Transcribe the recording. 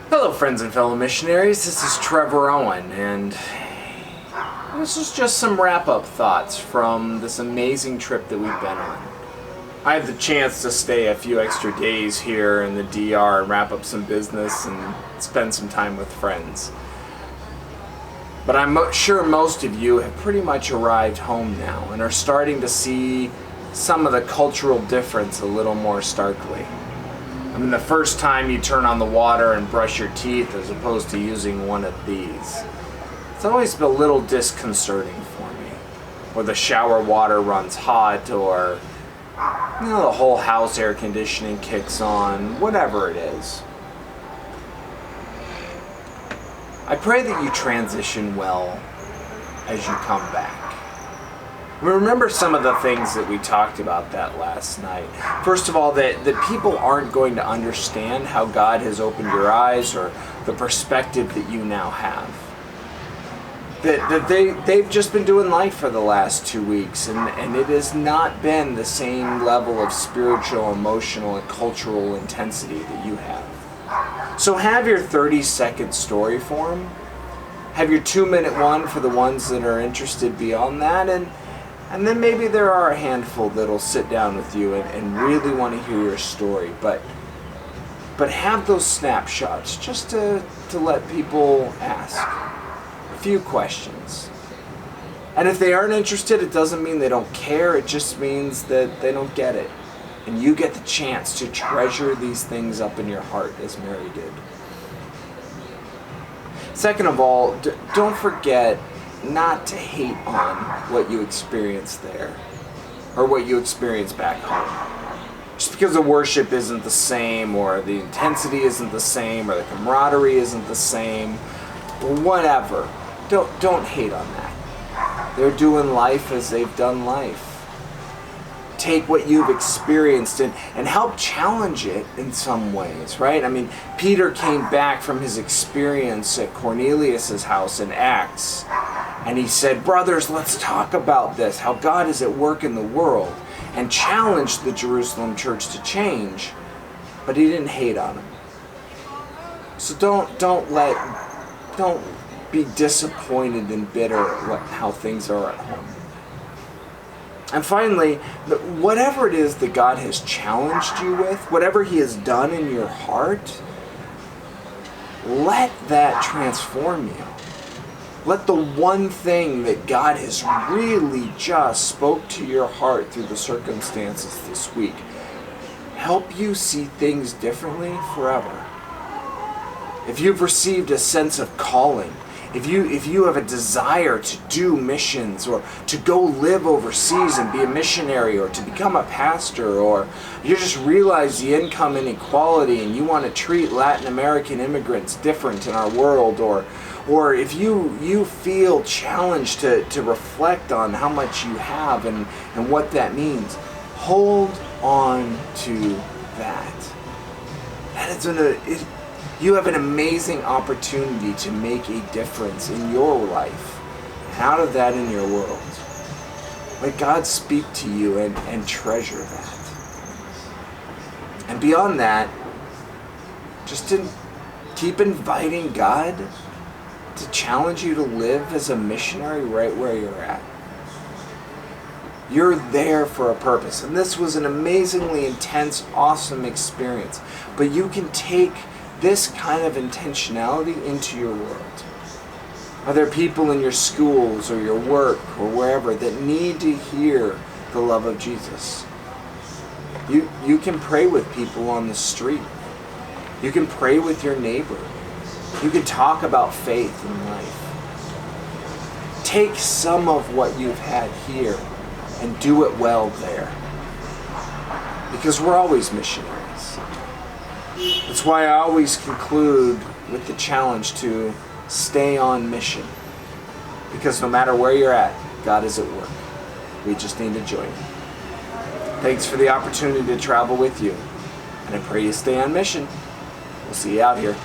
Hello friends and fellow missionaries, this is Trevor Owen, and this is just some wrap-up thoughts from this amazing trip that we've been on. I had the chance to stay a few extra days here in the DR and wrap up some business and spend some time with friends. But I'm sure most of you have pretty much arrived home now and are starting to see some of the cultural difference a little more starkly. I mean, the first time you turn on the water and brush your teeth as opposed to using one of these, it's always been a little disconcerting for me. Or the shower water runs hot, or the whole house air conditioning kicks on, whatever it is. I pray that you transition well as you come back. Remember some of the things that we talked about that last night. First of all, that people aren't going to understand how God has opened your eyes or the perspective that you now have. That they've just been doing life for the last 2 weeks, and it has not been the same level of spiritual, emotional, and cultural intensity that you have. So have your 30-second story form. Have your 2-minute one for the ones that are interested beyond that, and then maybe there are a handful that'll sit down with you and really want to hear your story. But have those snapshots just to let people ask a few questions. And if they aren't interested, it doesn't mean they don't care. It just means that they don't get it. And you get the chance to treasure these things up in your heart as Mary did. Second of all, don't forget not to hate on what you experienced there or what you experienced back home. Just because the worship isn't the same, or the intensity isn't the same, or the camaraderie isn't the same, or whatever, don't hate on that. They're doing life as they've done life. Take what you've experienced and help challenge it in some ways, right? I mean, Peter came back from his experience at Cornelius' house in Acts, and he said, brothers, let's talk about this, how God is at work in the world, and challenged the Jerusalem church to change, but he didn't hate on them. So don't be disappointed and bitter at how things are at home. And finally, whatever it is that God has challenged you with, whatever he has done in your heart, let that transform you. Let the one thing that God has really just spoke to your heart through the circumstances this week help you see things differently forever. If you've received a sense of calling, if you have a desire to do missions, or to go live overseas and be a missionary, or to become a pastor, or you just realize the income inequality and you want to treat Latin American immigrants different in our world, or if you feel challenged to reflect on how much you have and what that means, hold on to that. You have an amazing opportunity to make a difference in your life, and out of that in your world. Let God speak to you and treasure that. And beyond that, just keep inviting God to challenge you to live as a missionary right where you're at. You're there for a purpose, and this was an amazingly intense, awesome experience. But you can take this kind of intentionality into your world. Are there people in your schools or your work or wherever that need to hear the love of Jesus? You can pray with people on the street. You can pray with your neighbor. You can talk about faith in life. Take some of what you've had here and do it well there. Because we're always missionaries. That's why I always conclude with the challenge to stay on mission. Because no matter where you're at, God is at work. We just need to join him. Thanks for the opportunity to travel with you. And I pray you stay on mission. We'll see you out here.